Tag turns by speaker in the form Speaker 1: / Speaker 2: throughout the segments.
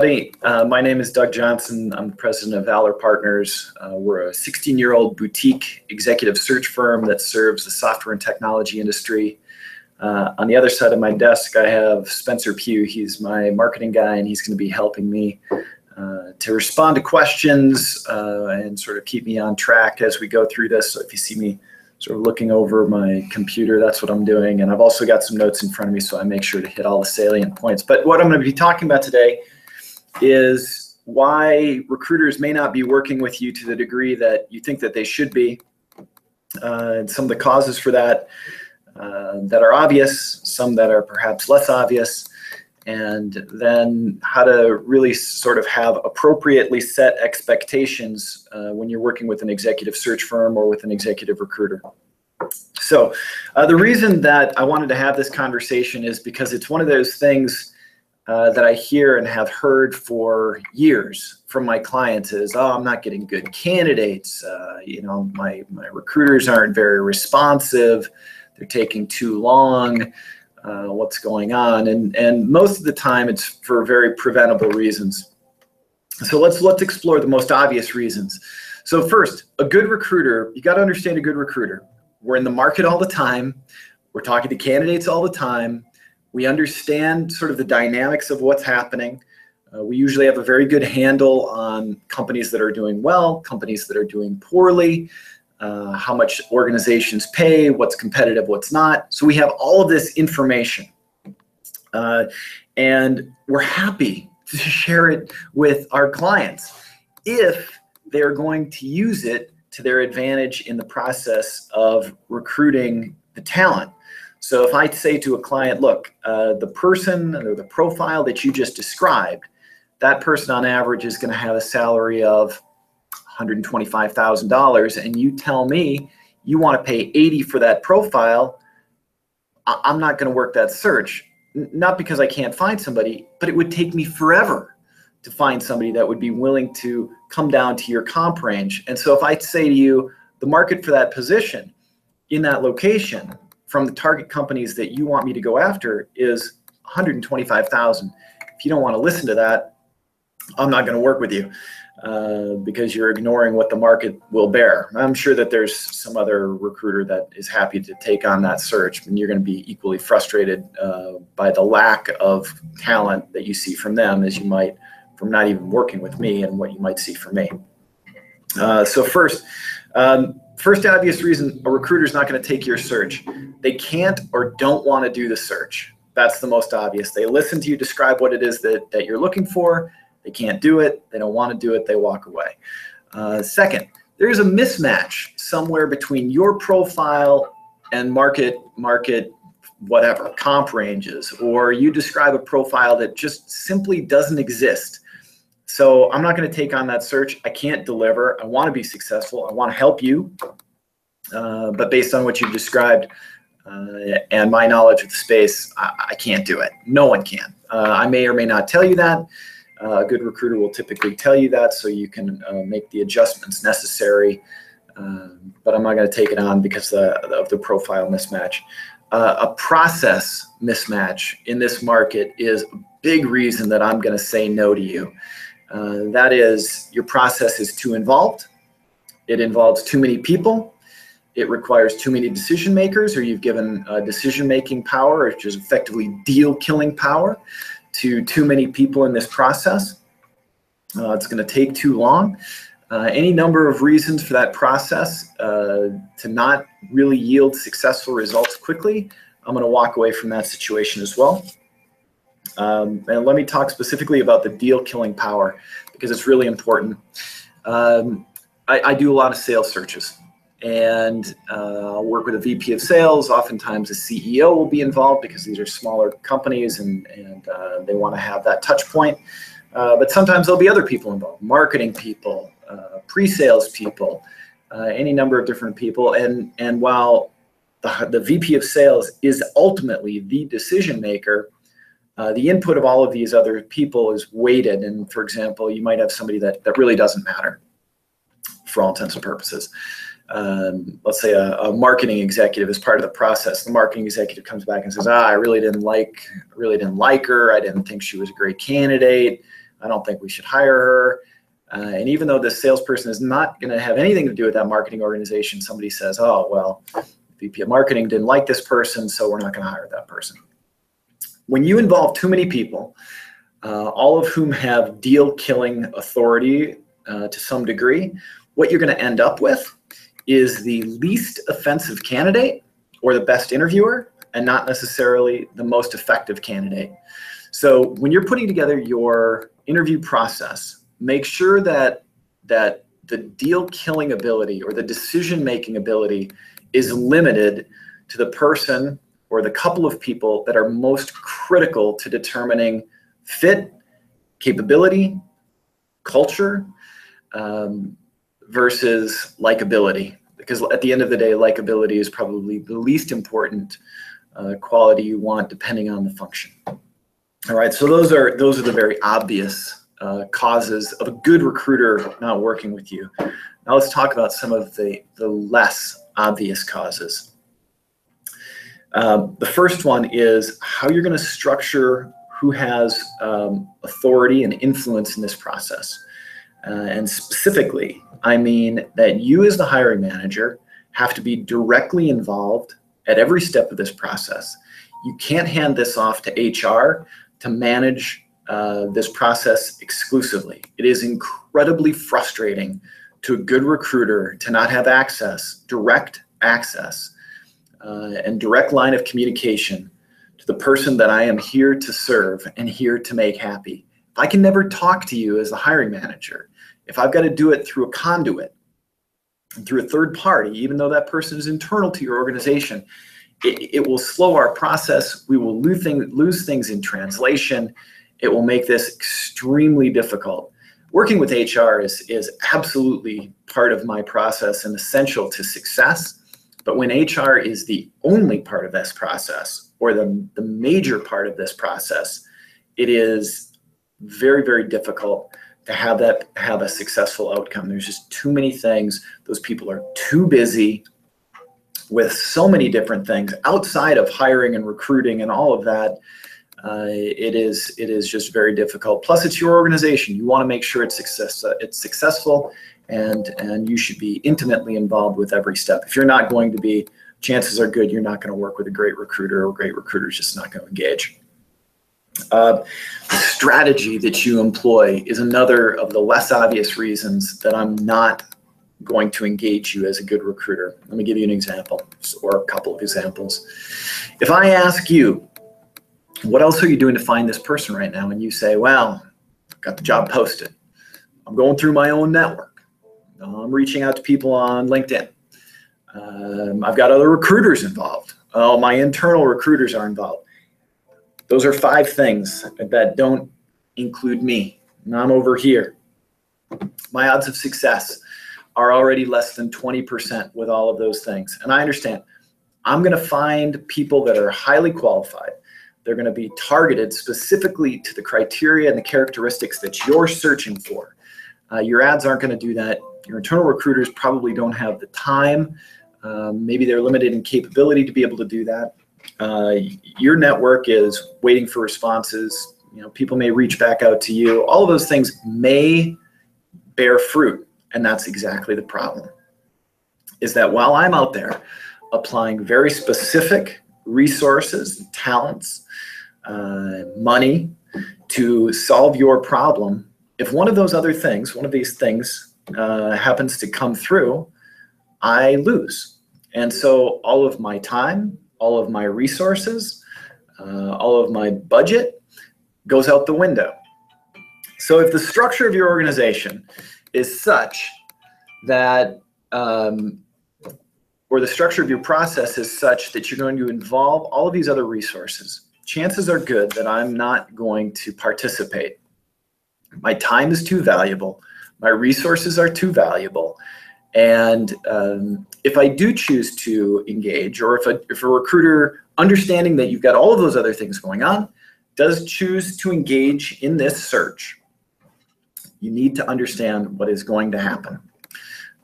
Speaker 1: My name is Doug Johnson. I'm the president of Valor Partners. We're a 16-year-old boutique executive search firm that serves the software and technology industry. On the other side of my desk, I have Spencer Pugh. He's my marketing guy, and he's going to be helping me to respond to questions and sort of keep me on track as we go through this. So if you see me sort of looking over my computer, that's what I'm doing. And I've also got some notes in front of me, so I make sure to hit all the salient points. But what I'm going to be talking about today is why recruiters may not be working with you to the degree that you think that they should be, and some of the causes for that that are obvious, some that are perhaps less obvious, and then how to really sort of have appropriately set expectations when you're working with an executive search firm or with an executive recruiter. So the reason that I wanted to have this conversation is because it's one of those things that I hear and have heard for years from my clients is, oh, I'm not getting good candidates. My recruiters aren't very responsive. They're taking too long. What's going on? And most of the time it's for very preventable reasons. So let's explore the most obvious reasons. So first, a good recruiter, you got to understand a good recruiter. We're in the market all the time. We're talking to candidates all the time. We understand sort of the dynamics of what's happening. We usually have a very good handle on companies that are doing well, companies that are doing poorly, how much organizations pay, what's competitive, what's not. So we have all of this information. And we're happy to share it with our clients if they're going to use it to their advantage in the process of recruiting the talent. So if I say to a client, look, the person or the profile that you just described, that person on average is going to have a salary of $125,000, and you tell me you want to pay $80 for that profile, I'm not going to work that search. Not because I can't find somebody, but it would take me forever to find somebody that would be willing to come down to your comp range. And so if I say to you, the market for that position in that location from the target companies that you want me to go after is $125,000. If you don't want to listen to that, I'm not going to work with you because you're ignoring what the market will bear. I'm sure that there's some other recruiter that is happy to take on that search, and you're going to be equally frustrated by the lack of talent that you see from them as you might from not even working with me and what you might see from me. So first obvious reason a recruiter is not going to take your search. They can't or don't want to do the search. That's the most obvious. They listen to you describe what it is that you're looking for. They can't do it. They don't want to do it. They walk away. Second, there's a mismatch somewhere between your profile and market whatever, comp ranges, or you describe a profile that just simply doesn't exist. So I'm not going to take on that search. I can't deliver. I want to be successful. I want to help you. But based on what you've described and my knowledge of the space, I can't do it. No one can. I may or may not tell you that. A good recruiter will typically tell you that so you can make the adjustments necessary. But I'm not going to take it on because of the profile mismatch. A process mismatch in this market is a big reason that I'm going to say no to you. That is, your process is too involved. It involves too many people. It requires too many decision makers, or you've given decision-making power, which is effectively deal-killing power, to too many people in this process. It's going to take too long. Any number of reasons for that process to not really yield successful results quickly. I'm going to walk away from that situation as well. And let me talk specifically about the deal-killing power because it's really important. I do a lot of sales searches, and I'll work with a VP of sales. Oftentimes a CEO will be involved because these are smaller companies and they want to have that touch point. But sometimes there'll be other people involved, marketing people, pre-sales people, any number of different people. And while the VP of sales is ultimately the decision maker, the input of all of these other people is weighted. And for example, you might have somebody that really doesn't matter for all intents and purposes. Let's say a marketing executive is part of the process. The marketing executive comes back and says, I really didn't like her. I didn't think she was a great candidate. I don't think we should hire her. And even though this salesperson is not going to have anything to do with that marketing organization, somebody says, oh, well, VP of marketing didn't like this person, so we're not going to hire that person. When you involve too many people, all of whom have deal-killing authority to some degree, what you're going to end up with is the least offensive candidate or the best interviewer, and not necessarily the most effective candidate. So when you're putting together your interview process, make sure that the deal-killing ability or the decision-making ability is limited to the person or the couple of people that are most critical to determining fit, capability, culture, versus likability. Because at the end of the day, likability is probably the least important quality you want, depending on the function. All right, so those are the very obvious causes of a good recruiter not working with you. Now let's talk about some of the less obvious causes. The first one is how you're going to structure who has authority and influence in this process. And specifically, I mean that you as the hiring manager have to be directly involved at every step of this process. You can't hand this off to HR to manage this process exclusively. It is incredibly frustrating to a good recruiter to not have access, direct access, and direct line of communication to the person that I am here to serve and here to make happy. If I can never talk to you as the hiring manager, if I've got to do it through a conduit, through a third party, even though that person is internal to your organization, it will slow our process. We will lose things in translation. It will make this extremely difficult. Working with HR is absolutely part of my process and essential to success. But when HR is the only part of this process, or the major part of this process, it is very, very difficult to have a successful outcome. There's just too many things. Those people are too busy with so many different things outside of hiring and recruiting and all of that. It is just very difficult. Plus, it's your organization. You want to make sure it's successful, and you should be intimately involved with every step. If you're not going to be, chances are good you're not going to work with a great recruiter, or a great recruiter is just not going to engage. The strategy that you employ is another of the less obvious reasons that I'm not going to engage you as a good recruiter. Let me give you an example, or a couple of examples. If I ask you, what else are you doing to find this person right now? And you say, well, I've got the job posted. I'm going through my own network. I'm reaching out to people on LinkedIn. I've got other recruiters involved. Oh, my internal recruiters are involved. Those are 5 things that don't include me. And I'm over here. My odds of success are already less than 20% with all of those things. And I understand. I'm going to find people that are highly qualified. They're going to be targeted specifically to the criteria and the characteristics that you're searching for. Your ads aren't going to do that. Your internal recruiters probably don't have the time. Maybe they're limited in capability to be able to do that. Your network is waiting for responses. People may reach back out to you. All of those things may bear fruit, and that's exactly the problem. Is that while I'm out there applying very specific resources, talents, money to solve your problem, if one of those other things, one of these things happens to come through, I lose. And so all of my time, all of my resources, all of my budget goes out the window. So if the structure of your organization is such that, or the structure of your process is such that you're going to involve all of these other resources, chances are good that I'm not going to participate. My time is too valuable. My resources are too valuable. And if I do choose to engage, or if a recruiter, understanding that you've got all of those other things going on, does choose to engage in this search, you need to understand what is going to happen.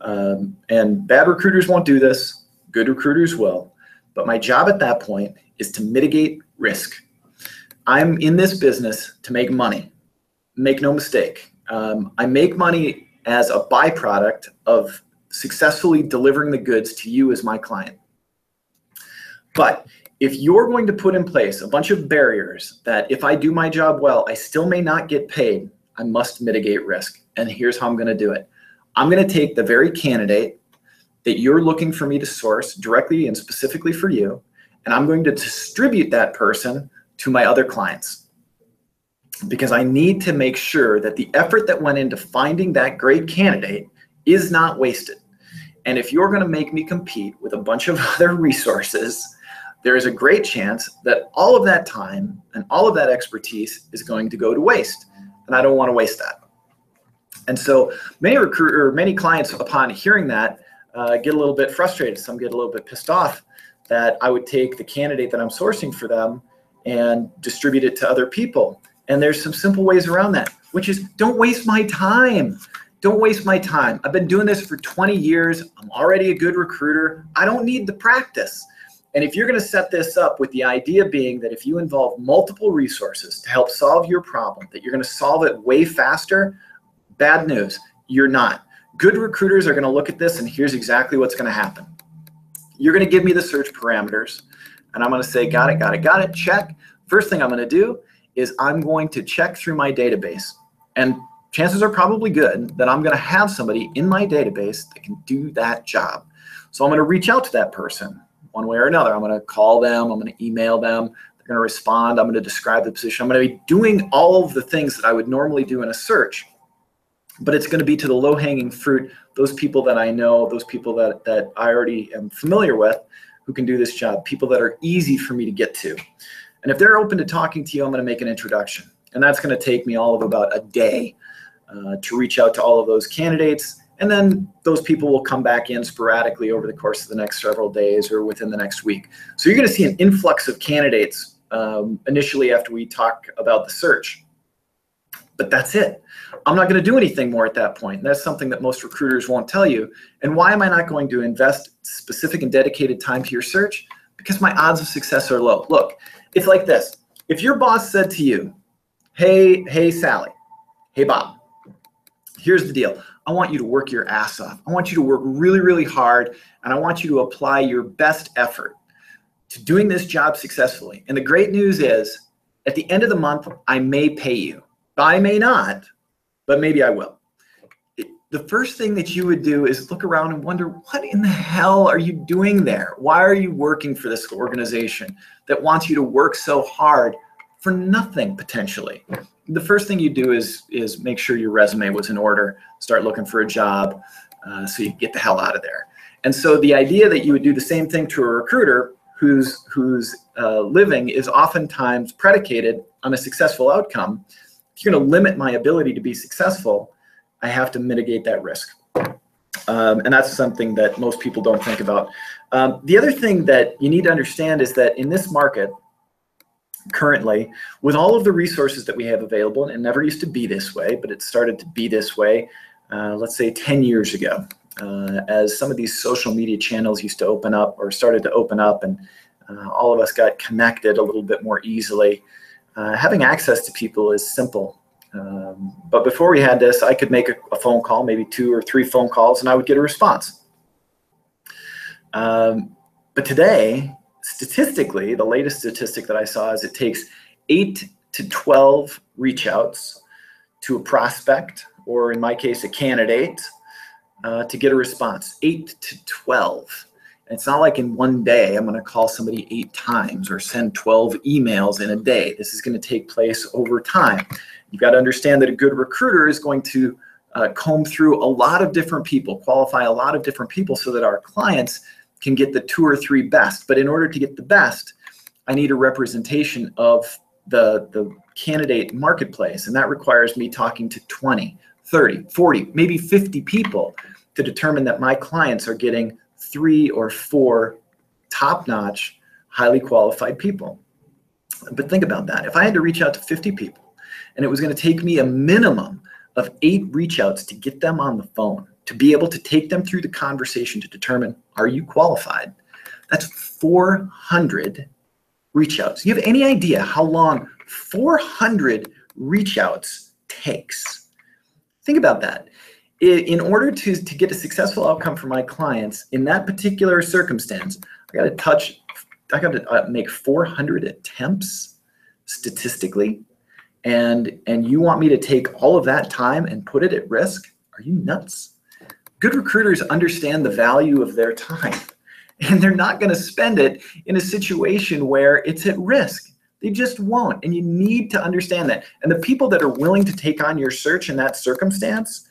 Speaker 1: And bad recruiters won't do this. Good recruiters will. But my job at that point is to mitigate risk. I'm in this business to make money, make no mistake, I make money as a byproduct of successfully delivering the goods to you as my client. But if you're going to put in place a bunch of barriers that if I do my job well, I still may not get paid, I must mitigate risk. And here's how I'm going to do it. I'm going to take the very candidate that you're looking for me to source directly and specifically for you, and I'm going to distribute that person to my other clients, because I need to make sure that the effort that went into finding that great candidate is not wasted. And if you're going to make me compete with a bunch of other resources, there is a great chance that all of that time and all of that expertise is going to go to waste. And I don't want to waste that. And so many clients, upon hearing that, get a little bit frustrated. Some get a little bit pissed off that I would take the candidate that I'm sourcing for them and distribute it to other people. And there's some simple ways around that, which is don't waste my time. Don't waste my time. I've been doing this for 20 years. I'm already a good recruiter. I don't need the practice. And if you're going to set this up with the idea being that if you involve multiple resources to help solve your problem, that you're going to solve it way faster, bad news, you're not. Good recruiters are going to look at this, and here's exactly what's going to happen. You're going to give me the search parameters, and I'm going to say, got it, check. First thing I'm going to do is I'm going to check through my database. And chances are probably good that I'm going to have somebody in my database that can do that job. So I'm going to reach out to that person one way or another. I'm going to call them. I'm going to email them. They're going to respond. I'm going to describe the position. I'm going to be doing all of the things that I would normally do in a search, but it's going to be to the low-hanging fruit, those people that I know, those people that I already am familiar with who can do this job, people that are easy for me to get to. And if they're open to talking to you, I'm going to make an introduction. And that's going to take me all of about a day to reach out to all of those candidates. And then those people will come back in sporadically over the course of the next several days or within the next week. So you're going to see an influx of candidates initially after we talk about the search. But that's it. I'm not going to do anything more at that point. And that's something that most recruiters won't tell you. And why am I not going to invest specific and dedicated time to your search? Because my odds of success are low. Look, it's like this. If your boss said to you, hey, Sally, hey, Bob, here's the deal. I want you to work your ass off. I want you to work really, really hard, and I want you to apply your best effort to doing this job successfully. And the great news is, at the end of the month, I may pay you. I may not, but maybe I will. The first thing that you would do is look around and wonder, what in the hell are you doing there? Why are you working for this organization that wants you to work so hard for nothing, potentially? The first thing you do is make sure your resume was in order, start looking for a job so you get the hell out of there. And so the idea that you would do the same thing to a recruiter whose living is oftentimes predicated on a successful outcome, if you're going to limit my ability to be successful, I have to mitigate that risk. And that's something that most people don't think about. The other thing that you need to understand is that in this market, currently, with all of the resources that we have available, and it never used to be this way, but it started to be this way, let's say 10 years ago, as some of these social media channels used to open up or started to open up, and all of us got connected a little bit more easily. Having access to people is simple. But before we had this, I could make a phone call, maybe 2 or 3 phone calls, and I would get a response. But today, statistically, the latest statistic that I saw is it takes 8 to 12 reach outs to a prospect, or in my case, a candidate, to get a response. 8 to 12. And it's not like in one day I'm going to call somebody 8 times or send 12 emails in a day. This is going to take place over time. You've got to understand that a good recruiter is going to comb through a lot of different people, qualify a lot of different people so that our clients can get the 2 or 3 best. But in order to get the best, I need a representation of the candidate marketplace. And that requires me talking to 20, 30, 40, maybe 50 people to determine that my clients are getting 3 or 4 top-notch, highly qualified people. But think about that. If I had to reach out to 50 people, and it was going to take me a minimum of 8 reach outs to get them on the phone, to be able to take them through the conversation to determine, are you qualified? That's 400 reach outs. You have any idea how long 400 reach outs takes. Think about that. In order to get a successful outcome for my clients in that particular circumstance, I got to make 400 attempts statistically, and you want me to take all of that time and put it at risk? Are you nuts? Good recruiters understand the value of their time, and they're not going to spend it in a situation where it's at risk. They just won't, and you need to understand that. And the people that are willing to take on your search in that circumstance,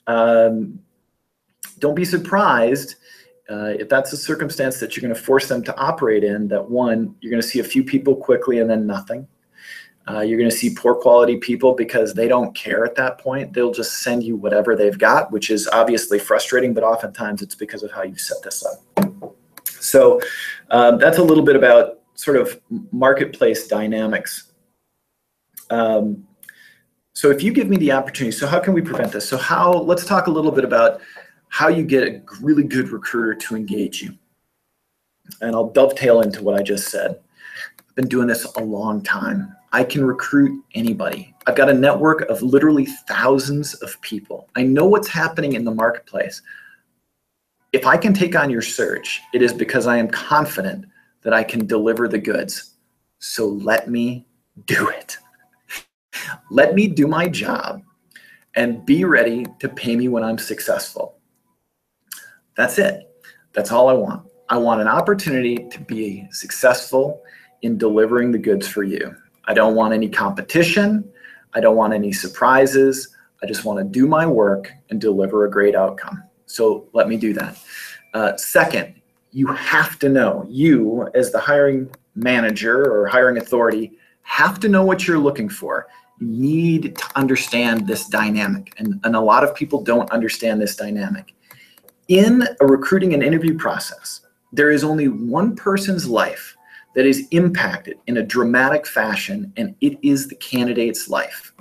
Speaker 1: don't be surprised if that's a circumstance that you're going to force them to operate in, that one, you're going to see a few people quickly and then nothing. You're going to see poor quality people because they don't care at that point. They'll just send you whatever they've got, which is obviously frustrating, but oftentimes it's because of how you set this up. So that's a little bit about sort of marketplace dynamics. So if you give me the opportunity, so how can we prevent this? So let's talk a little bit about how you get a really good recruiter to engage you. And I'll dovetail into what I just said. I've been doing this a long time. I can recruit anybody. I've got a network of literally thousands of people. I know what's happening in the marketplace. If I can take on your search, it is because I am confident that I can deliver the goods. So let me do it. Let me do my job and be ready to pay me when I'm successful. That's it. That's all I want. I want an opportunity to be successful in delivering the goods for you. I don't want any competition. I don't want any surprises. I just want to do my work and deliver a great outcome. So let me do that. Second, you have to know, you as the hiring manager or hiring authority have to know what you're looking for. You need to understand this dynamic, and a lot of people don't understand this dynamic. In a recruiting and interview process, there is only one person's life that is impacted in a dramatic fashion, and it is the candidate's life.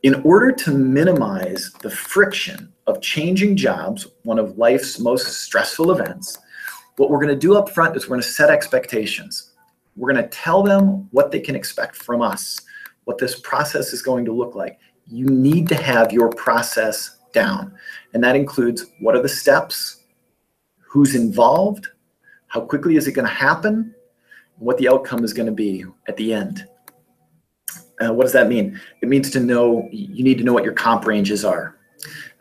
Speaker 1: In order to minimize the friction of changing jobs, one of life's most stressful events, what we're going to do up front is we're going to set expectations. We're going to tell them what they can expect from us, what this process is going to look like. You need to have your process down, and that includes what are the steps, who's involved, how quickly is it going to happen, and what the outcome is going to be at the end. What does that mean? It means to know, you need to know what your comp ranges are.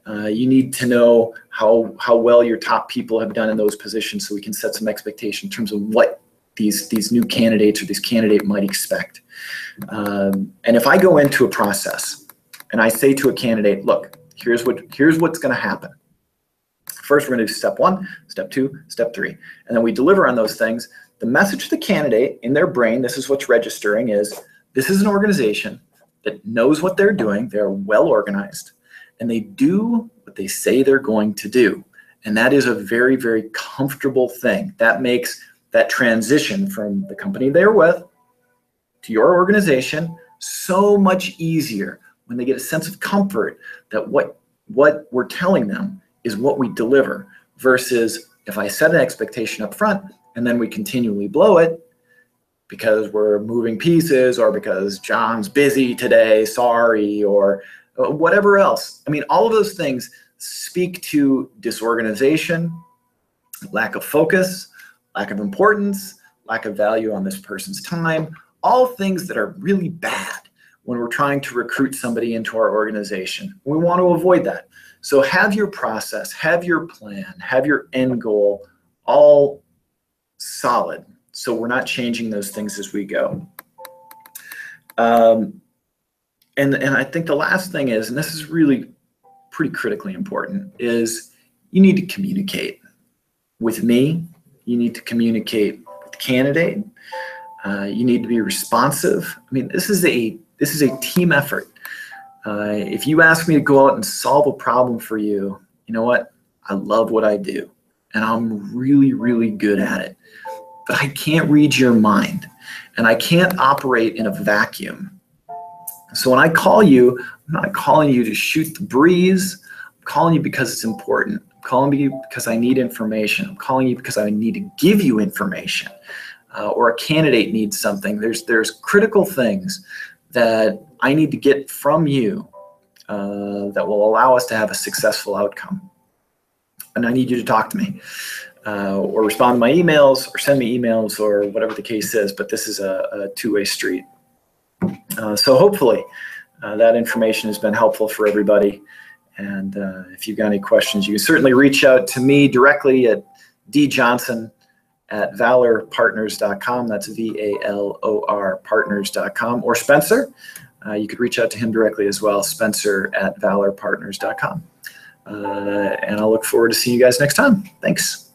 Speaker 1: You need to know how well your top people have done in those positions, so we can set some expectation in terms of what these new candidates or this candidate might expect. And if I go into a process and I say to a candidate, look, here's what's going to happen. First, we're going to do step 1, step 2, step 3, and then we deliver on those things. The message to the candidate in their brain, this is what's registering, is this is an organization that knows what they're doing. They're well organized, and they do what they say they're going to do. And that is a very, very comfortable thing. That makes that transition from the company they're with to your organization so much easier when they get a sense of comfort that what we're telling them is what we deliver, versus if I set an expectation up front and then we continually blow it because we're moving pieces or because John's busy today, sorry, or whatever else. I mean, all of those things speak to disorganization, lack of focus, lack of importance, lack of value on this person's time, all things that are really bad when we're trying to recruit somebody into our organization. We want to avoid that. So have your process, have your plan, have your end goal all solid, so we're not changing those things as we go. And I think the last thing is, and this is really pretty critically important, is you need to communicate with me. You need to communicate with the candidate. You need to be responsive. I mean, this is a team effort. If you ask me to go out and solve a problem for you, you know what? I love what I do, and I'm really, really good at it. But I can't read your mind, and I can't operate in a vacuum. So when I call you, I'm not calling you to shoot the breeze. I'm calling you because it's important. I'm calling you because I need information. I'm calling you because I need to give you information, or a candidate needs something. There's critical things that I need to get from you that will allow us to have a successful outcome. And I need you to talk to me or respond to my emails or send me emails or whatever the case is, but this is a two-way street. So hopefully that information has been helpful for everybody. And if you've got any questions, you can certainly reach out to me directly at djohnson@valorpartners.com. That's VALOR partners.com. Or Spencer, you could reach out to him directly as well, Spencer@valorpartners.com. And I'll look forward to seeing you guys next time. Thanks.